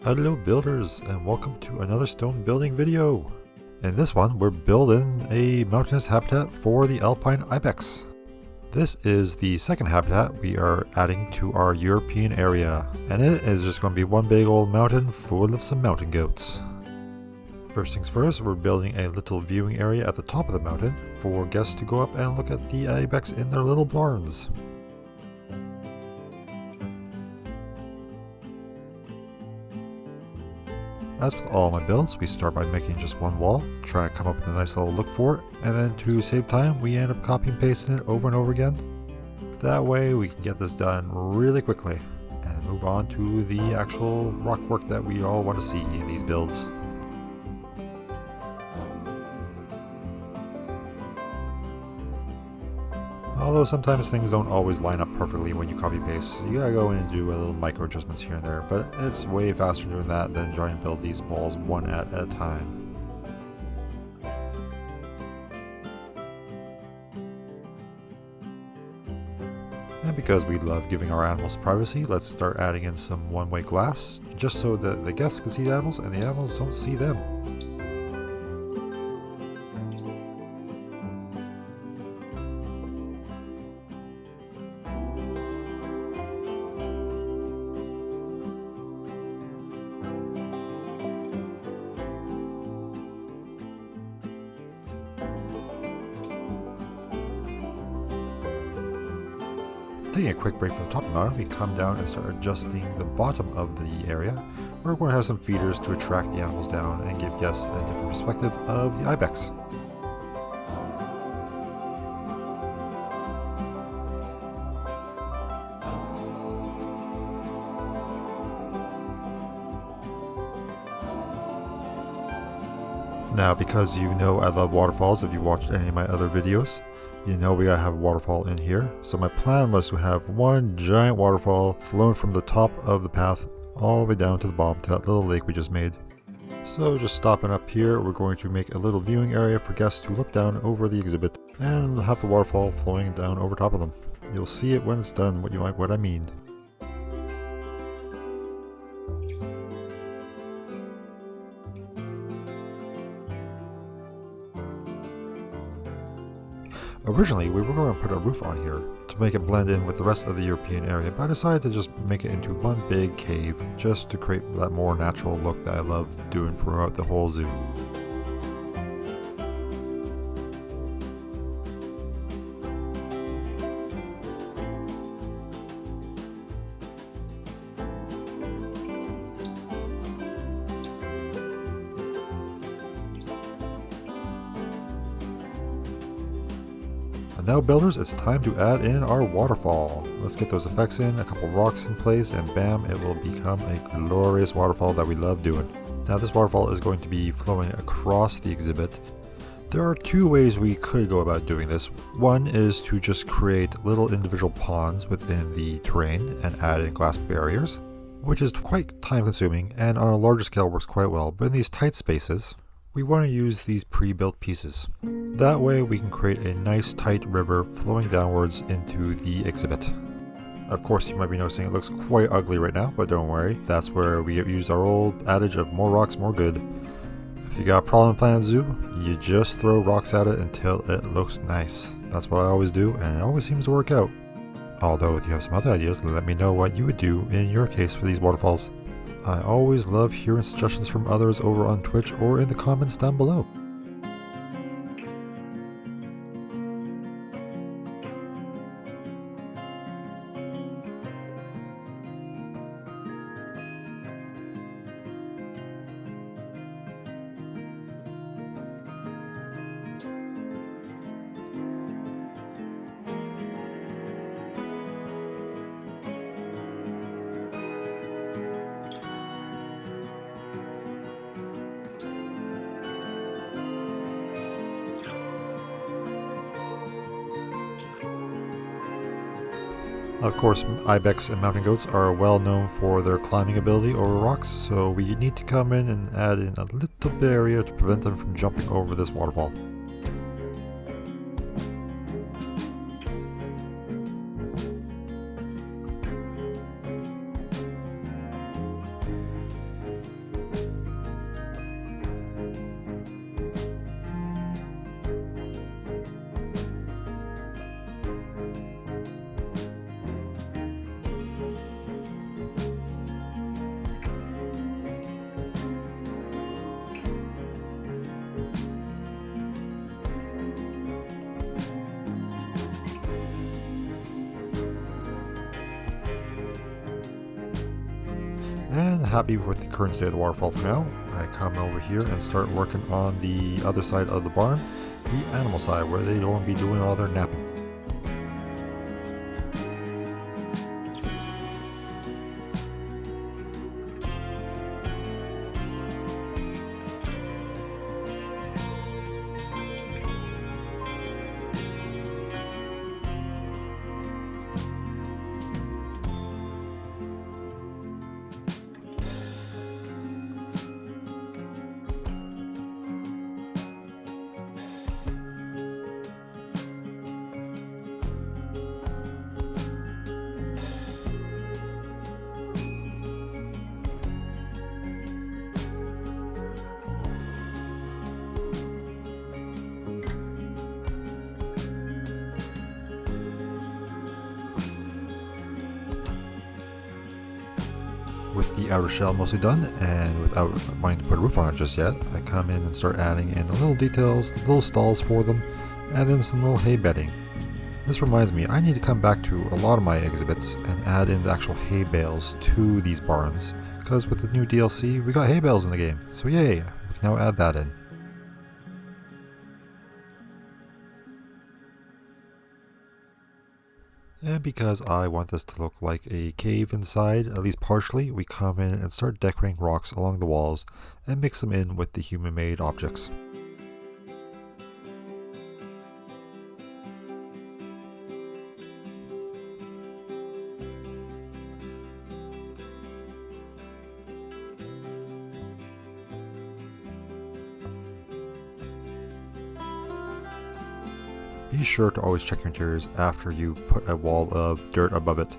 Hello builders, and welcome to another stone building video. In this one we're building a mountainous habitat for the Alpine Ibex. This is the second habitat we are adding to our European area, and it is just going to be one big old mountain full of some mountain goats. First things first, we're building a little viewing area at the top of the mountain for guests to go up and look at the Ibex in their little barns. As with all my builds, we start by making just one wall, try to come up with a nice little look for it, and then to save time, we end up copying and pasting it over and over again. That way we can get this done really quickly and move on to the actual rock work that we all want to see in these builds. Although sometimes things don't always line up perfectly when you copy paste, so you gotta go in and do a little micro adjustments here and there, but it's way faster doing that than trying to build these walls one at a time. And because we love giving our animals privacy, let's start adding in some one-way glass, just so that the guests can see the animals and the animals don't see them. Taking a quick break from the top of the mountain, we come down and start adjusting the bottom of the area. We're going to have some feeders to attract the animals down and give guests a different perspective of the Ibex. Now, because you know I love waterfalls, if you've watched any of my other videos, you know we gotta have a waterfall in here. So my plan was to have one giant waterfall flowing from the top of the path all the way down to the bottom to that little lake we just made. So just stopping up here, we're going to make a little viewing area for guests to look down over the exhibit and have the waterfall flowing down over top of them. You'll see it when it's done, what I mean. Originally, we were going to put a roof on here to make it blend in with the rest of the European area, but I decided to just make it into one big cave just to create that more natural look that I love doing throughout the whole zoo. And now builders, it's time to add in our waterfall. Let's get those effects in, a couple rocks in place, and bam, it will become a glorious waterfall that we love doing. Now this waterfall is going to be flowing across the exhibit. There are two ways we could go about doing this. One is to just create little individual ponds within the terrain and add in glass barriers, which is quite time consuming and on a larger scale works quite well, but in these tight spaces, we want to use these pre-built pieces. That way we can create a nice tight river flowing downwards into the exhibit. Of course you might be noticing it looks quite ugly right now, but don't worry, that's where we use our old adage of more rocks, more good. If you got a problem in Planet Zoo, you just throw rocks at it until it looks nice. That's what I always do, and it always seems to work out. Although if you have some other ideas, let me know what you would do in your case for these waterfalls. I always love hearing suggestions from others over on Twitch or in the comments down below. Of course, ibex and mountain goats are well known for their climbing ability over rocks, so we need to come in and add in a little barrier to prevent them from jumping over this waterfall. happy with the current state of the waterfall for now. I come over here and start working on the other side of the barn, the animal side, where they don't be doing all their napping. With the outer shell mostly done, and without wanting to put a roof on it just yet, I come in and start adding in the little details, little stalls for them, and then some little hay bedding. This reminds me, I need to come back to a lot of my exhibits and add in the actual hay bales to these barns, because with the new DLC, we got hay bales in the game, so yay, we can now add that in. And because I want this to look like a cave inside, at least partially, we come in and start decorating rocks along the walls and mix them in with the human-made objects. Be sure to always check your interiors after you put a wall of dirt above it,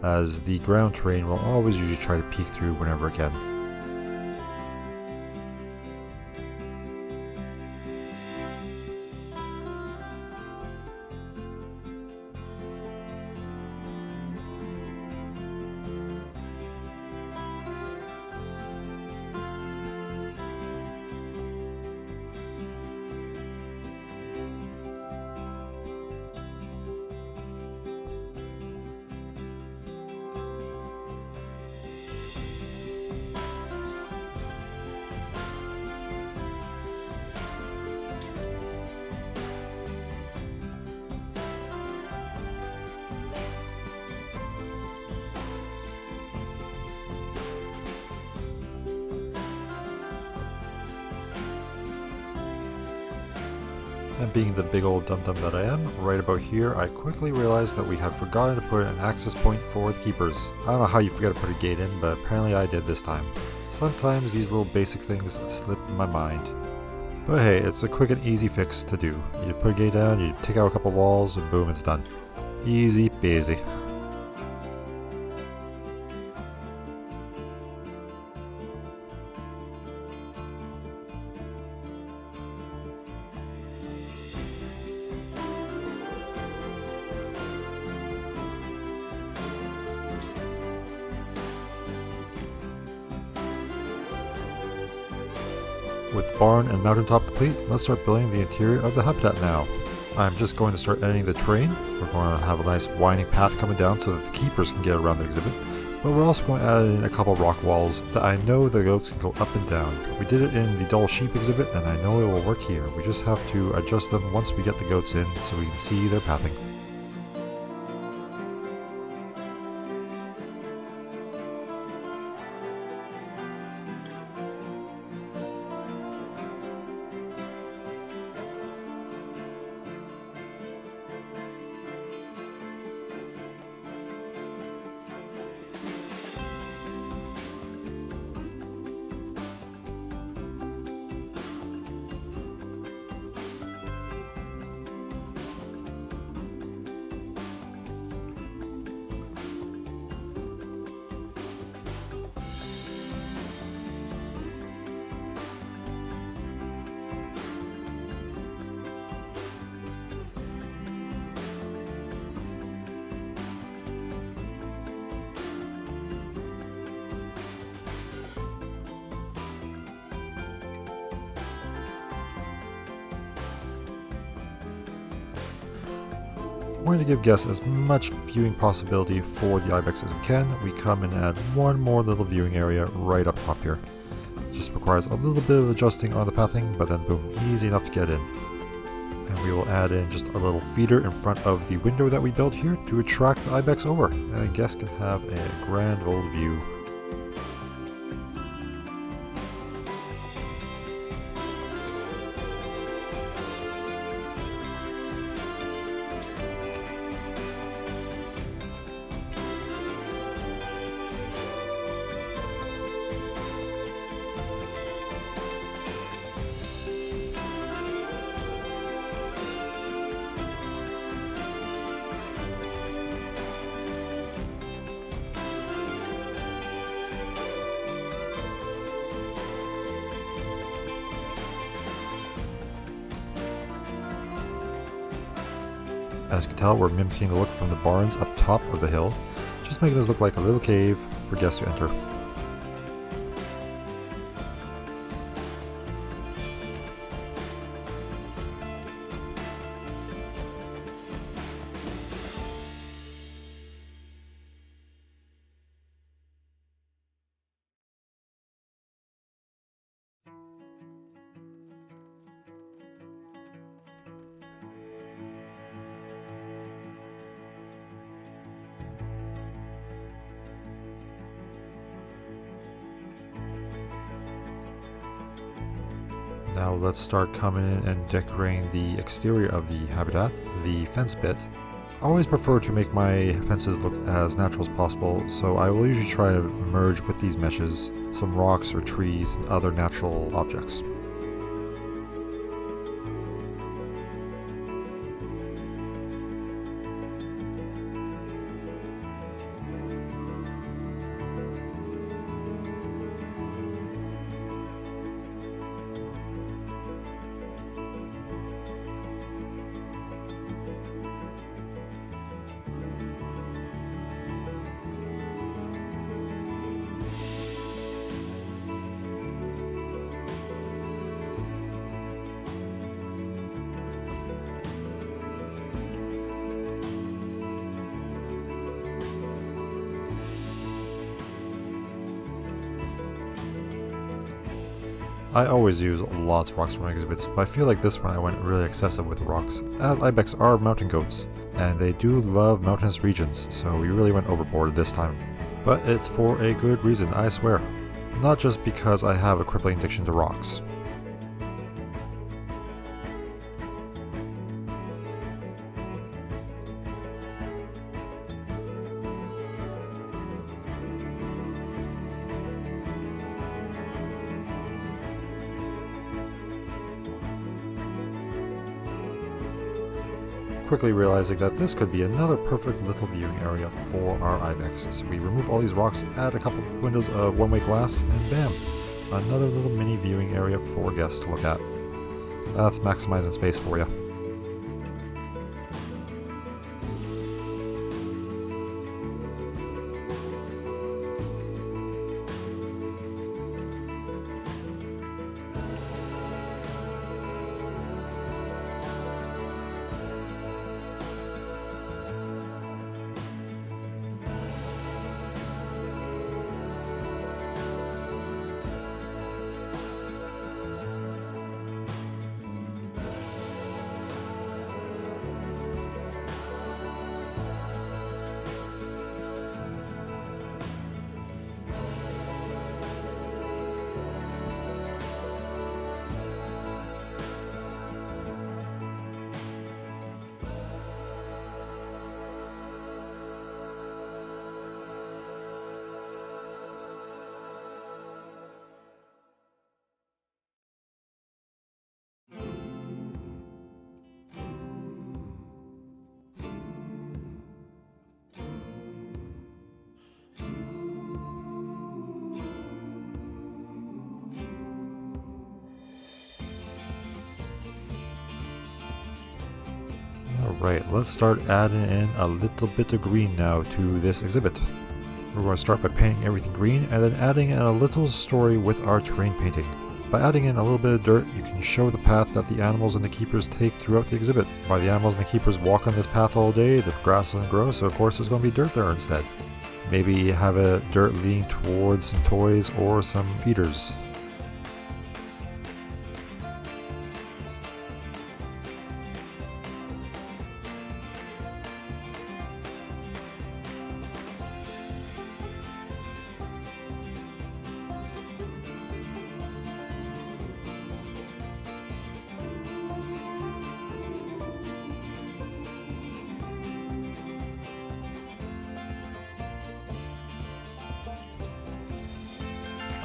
as the ground terrain will always usually try to peek through whenever it can. And being the big old dum-dum that I am, right about here I quickly realized that we had forgotten to put an access point for the keepers. I don't know how you forget to put a gate in, but apparently I did this time. Sometimes these little basic things slip my mind. But hey, it's a quick and easy fix to do. You put a gate down, you take out a couple walls, and boom, it's done. Easy peasy. With barn and mountaintop complete, let's start building the interior of the habitat now. I'm just going to start editing the terrain. We're going to have a nice winding path coming down so that the keepers can get around the exhibit. But we're also going to add in a couple rock walls that I know the goats can go up and down. We did it in the dull sheep exhibit and I know it will work here. We just have to adjust them once we get the goats in so we can see their pathing. wanting to give guests as much viewing possibility for the Ibex as we can, we come and add one more little viewing area right up top here. Just requires a little bit of adjusting on the pathing, but then boom, easy enough to get in. And we will add in just a little feeder in front of the window that we built here to attract the Ibex over, and guests can have a grand old view. As you can tell, we're mimicking the look from the barns up top of the hill, just making this look like a little cave for guests to enter. Now let's start coming in and decorating the exterior of the habitat, the fence bit. I always prefer to make my fences look as natural as possible, so I will usually try to merge with these meshes some rocks or trees and other natural objects. I always use lots of rocks for my exhibits, but I feel like this one I went really excessive with the rocks, as Ibex are mountain goats, and they do love mountainous regions, so we really went overboard this time. But it's for a good reason, I swear. Not just because I have a crippling addiction to rocks. Quickly realizing that this could be another perfect little viewing area for our Ibex. So we remove all these rocks, add a couple windows of one-way glass, and bam! Another little mini viewing area for guests to look at. That's maximizing space for you. Alright, let's start adding in a little bit of green now to this exhibit. We're going to start by painting everything green and then adding in a little story with our terrain painting. By adding in a little bit of dirt, you can show the path that the animals and the keepers take throughout the exhibit. While the animals and the keepers walk on this path all day, the grass doesn't grow, so of course there's going to be dirt there instead. Maybe have a dirt leading towards some toys or some feeders.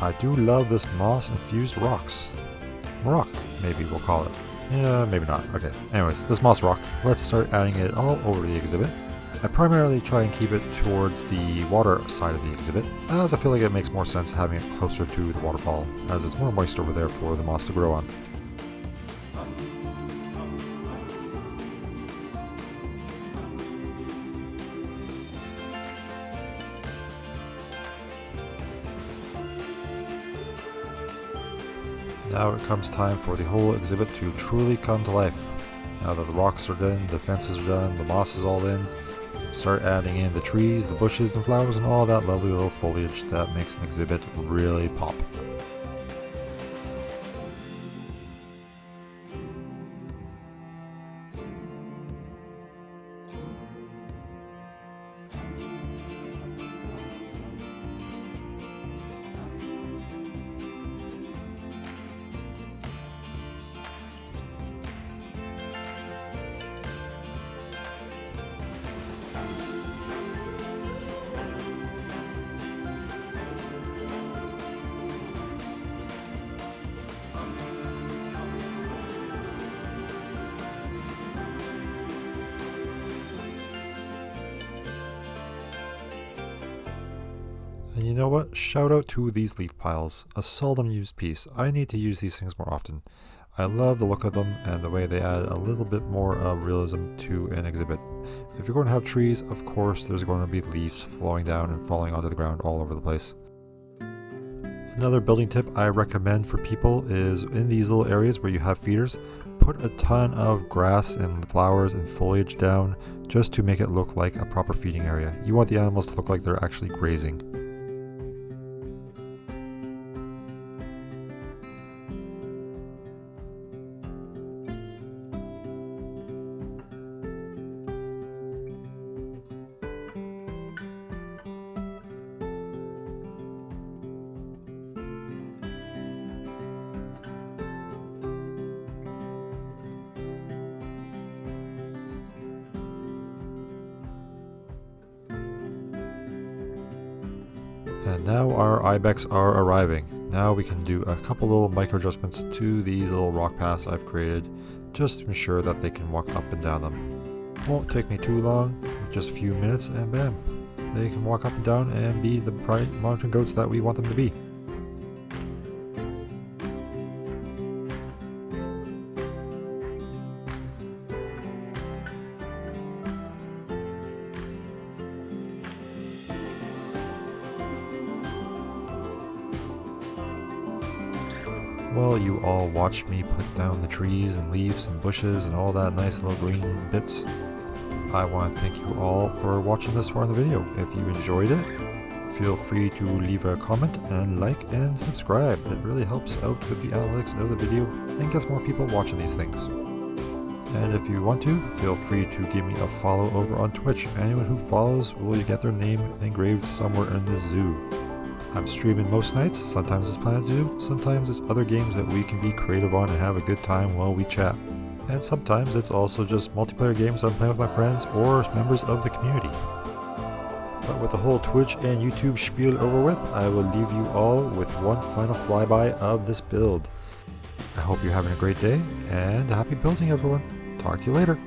I do love this moss-infused rocks. Rock, maybe we'll call it. Yeah, maybe not. Okay. Anyways, this moss rock, let's start adding it all over the exhibit. I primarily try and keep it towards the water side of the exhibit, as I feel like it makes more sense having it closer to the waterfall, as it's more moist over there for the moss to grow on. Now it comes time for the whole exhibit to truly come to life. Now that the rocks are done, the fences are done, the moss is all in, start adding in the trees, the bushes and flowers and all that lovely little foliage that makes an exhibit really pop. And you know what? Shout out to these leaf piles. A seldom used piece. I need to use these things more often. I love the look of them and the way they add a little bit more of realism to an exhibit. If you're going to have trees, of course there's going to be leaves flowing down and falling onto the ground all over the place. Another building tip I recommend for people is in these little areas where you have feeders, put a ton of grass and flowers and foliage down just to make it look like a proper feeding area. You want the animals to look like they're actually grazing. And now our Ibex are arriving. Now we can do a couple little micro adjustments to these little rock paths I've created just to ensure that they can walk up and down them. Won't take me too long, just a few minutes and bam, they can walk up and down and be the bright mountain goats that we want them to be. While you all watch me put down the trees and leaves and bushes and all that nice little green bits, I want to thank you all for watching this far in the video. If you enjoyed it, feel free to leave a comment and like and subscribe. It really helps out with the analytics of the video and gets more people watching these things. And if you want to, feel free to give me a follow over on Twitch. Anyone who follows will get their name engraved somewhere in the zoo. I'm streaming most nights, sometimes it's Planet Zoo, sometimes it's other games that we can be creative on and have a good time while we chat. And sometimes it's also just multiplayer games I'm playing with my friends or members of the community. But with the whole Twitch and YouTube spiel over with, I will leave you all with one final flyby of this build. I hope you're having a great day, and happy building everyone. Talk to you later.